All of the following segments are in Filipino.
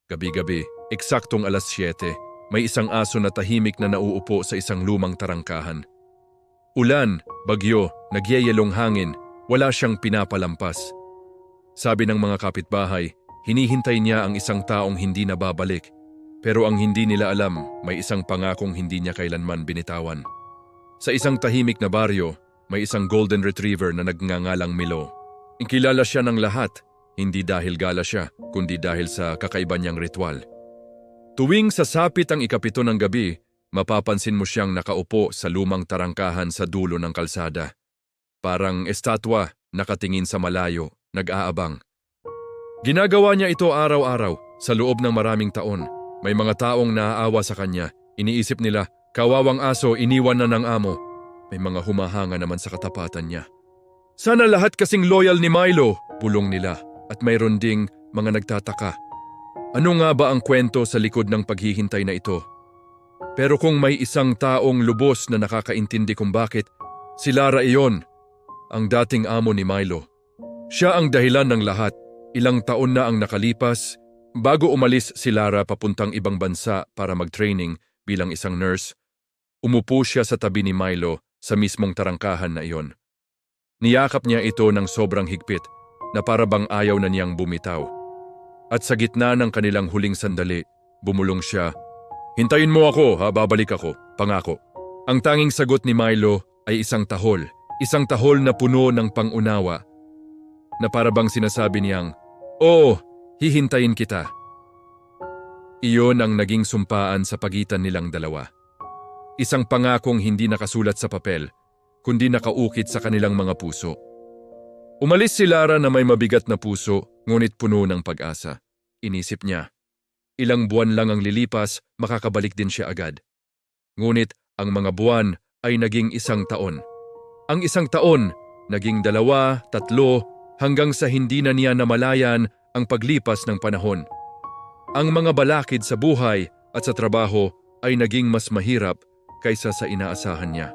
Gabi-gabi, eksaktong alas 7, may isang aso na tahimik na nauupo sa isang lumang tarangkahan. Ulan, bagyo, nagyayelong hangin, wala siyang pinapalampas. Sabi ng mga kapitbahay, hinihintay niya ang isang taong hindi nababalik. Pero ang hindi nila alam, may isang pangakong hindi niya kailanman binitawan. Sa isang tahimik na baryo, may isang golden retriever na nagngangalang Milo. Kilala siya ng lahat, hindi dahil gala siya, kundi dahil sa kakaiba niyang ritual. Tuwing sasapit ang 7 ng gabi, mapapansin mo siyang nakaupo sa lumang tarangkahan sa dulo ng kalsada. Parang estatwa, nakatingin sa malayo, nag-aabang. Ginagawa niya ito araw-araw, sa loob ng maraming taon. May mga taong naaawa sa kanya, iniisip nila, kawawang aso iniwan na ng amo. May mga humahanga naman sa katapatan niya. Sana lahat kasing loyal ni Milo, bulong nila. At mayroon ding mga nagtataka. Ano nga ba ang kwento sa likod ng paghihintay na ito? Pero kung may isang taong lubos na nakakaintindi kung bakit, si Lara iyon, ang dating amo ni Milo. Siya ang dahilan ng lahat. Ilang taon na ang nakalipas, bago umalis si Lara papuntang ibang bansa para mag-training bilang isang nurse, umupo siya sa tabi ni Milo sa mismong tarangkahan na iyon. Niyakap niya ito ng sobrang higpit, na para bang ayaw na niyang bumitaw. At sa gitna ng kanilang huling sandali, bumulong siya, "Hintayin mo ako ha, babalik ako, pangako." Ang tanging sagot ni Milo ay isang tahol na puno ng pangunawa, na para bang sinasabi niyang, "Oo, hihintayin kita." Iyon ang naging sumpaan sa pagitan nilang dalawa. Isang pangakong hindi nakasulat sa papel, kundi nakaukit sa kanilang mga puso. Umalis si Lara na may mabigat na puso, ngunit puno ng pag-asa. Inisip niya, ilang buwan lang ang lilipas, makakabalik din siya agad. Ngunit ang mga buwan ay naging 1 taon. Ang 1 taon, naging 2, 3, hanggang sa hindi na niya namalayan ang paglipas ng panahon. Ang mga balakid sa buhay at sa trabaho ay naging mas mahirap kaysa sa inaasahan niya.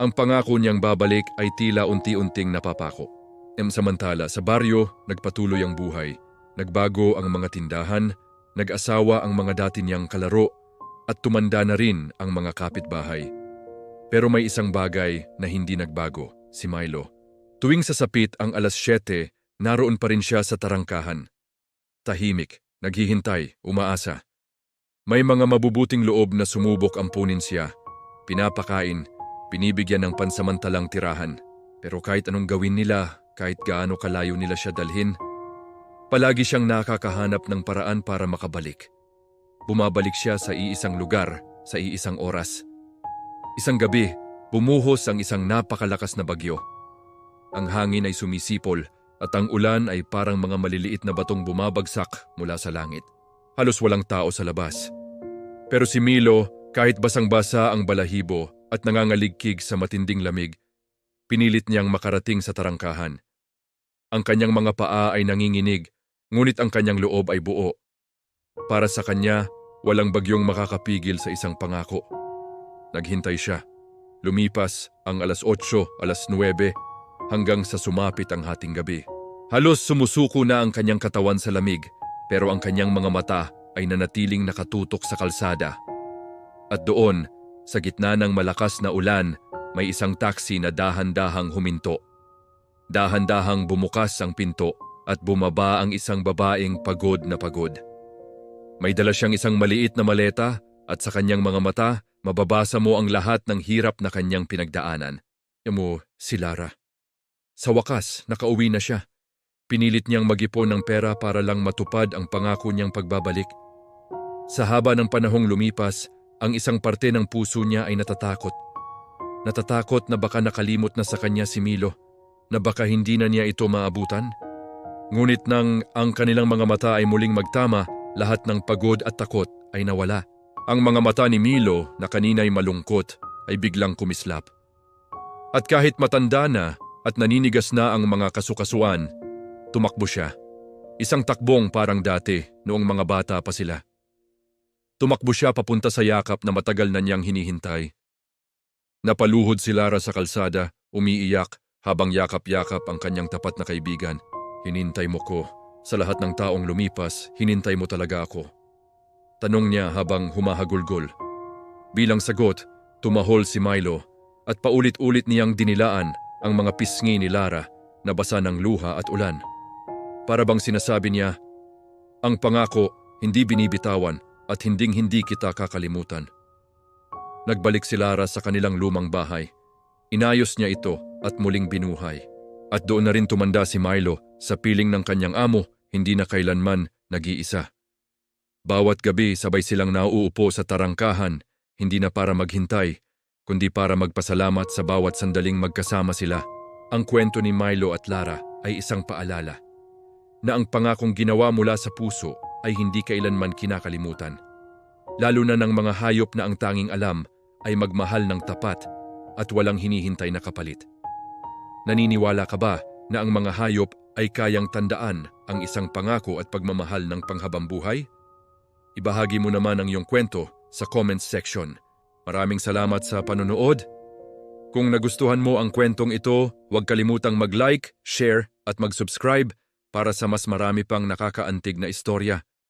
Ang pangako niyang babalik ay tila unti-unting napapako. Samantala sa baryo, nagpatuloy ang buhay. Nagbago ang mga tindahan, nag-asawa ang mga dati niyang kalaro, at tumanda na rin ang mga kapitbahay. Pero may isang bagay na hindi nagbago, si Milo. Tuwing sasapit ang alas 7, naroon pa rin siya sa tarangkahan. Tahimik, naghihintay, umaasa. May mga mabubuting loob na sumubok ampunin siya. Pinapakain, binibigyan ng pansamantalang tirahan. Pero kahit anong gawin nila, kahit gaano kalayo nila siya dalhin, palagi siyang nakakahanap ng paraan para makabalik. Bumabalik siya sa iisang lugar, sa iisang oras. Isang gabi, bumuhos ang isang napakalakas na bagyo. Ang hangin ay sumisipol at ang ulan ay parang mga maliliit na batong bumabagsak mula sa langit. Halos walang tao sa labas. Pero si Milo, kahit basang-basa ang balahibo at nangangaligkig sa matinding lamig, pinilit niyang makarating sa tarangkahan. Ang kanyang mga paa ay nanginginig, ngunit ang kanyang loob ay buo. Para sa kanya, walang bagyong makakapigil sa isang pangako. Naghintay siya. Lumipas ang alas 8, alas 9, hanggang sa sumapit ang hating gabi. Halos sumusuko na ang kanyang katawan sa lamig, pero ang kanyang mga mata ay nanatiling nakatutok sa kalsada. At doon, sa gitna ng malakas na ulan, may isang taxi na dahan-dahang huminto. Dahan-dahang bumukas ang pinto at bumaba ang isang babaeng pagod na pagod. May dala siyang isang maliit na maleta at sa kanyang mga mata, mababasa mo ang lahat ng hirap na kanyang pinagdaanan. Si Lara. Sa wakas, nakauwi na siya. Pinilit niyang mag-ipon ng pera para lang matupad ang pangako niyang pagbabalik. Sa haba ng panahong lumipas, ang isang parte ng puso niya ay natatakot. Natatakot na baka nakalimot na sa kanya si Milo, na baka hindi na niya ito maabutan. Ngunit nang ang kanilang mga mata ay muling magtama, lahat ng pagod at takot ay nawala. Ang mga mata ni Milo na kanina'y malungkot ay biglang kumislap. At kahit matanda na at naninigas na ang mga kasukasuan, tumakbo siya. Isang takbong parang dati noong mga bata pa sila. Tumakbo siya papunta sa yakap na matagal na niyang hinihintay. Napaluhod si Lara sa kalsada, umiiyak habang yakap-yakap ang kanyang tapat na kaibigan. "Hinintay mo ko, Sa lahat ng taong lumipas, hinintay mo talaga ako. Tanong niya habang humahagulgol. Bilang sagot, tumahol si Milo at paulit-ulit niyang dinilaan ang mga pisngi ni Lara na basa ng luha at ulan. Para bang sinasabi niya, ang pangako hindi binibitawan at hinding-hindi kita kakalimutan. Nagbalik si Lara sa kanilang lumang bahay. Inayos niya ito at muling binuhay. At doon na rin tumanda si Milo sa piling ng kanyang amo, hindi na kailanman nag-iisa. Bawat gabi sabay silang nauupo sa tarangkahan, hindi na para maghintay, kundi para magpasalamat sa bawat sandaling magkasama sila. Ang kwento ni Milo at Lara ay isang paalala na ang pangakong ginawa mula sa puso ay hindi kailanman kinakalimutan. Lalo na ng mga hayop na ang tanging alam ay magmahal ng tapat at walang hinihintay na kapalit. Naniniwala ka ba na ang mga hayop ay kayang tandaan ang isang pangako at pagmamahal ng panghabang buhay? Ibahagi mo naman ang iyong kwento sa comments section. Maraming salamat sa panonood. Kung nagustuhan mo ang kwentong ito, huwag kalimutang mag-like, share at mag-subscribe para sa mas marami pang nakakaantig na istorya.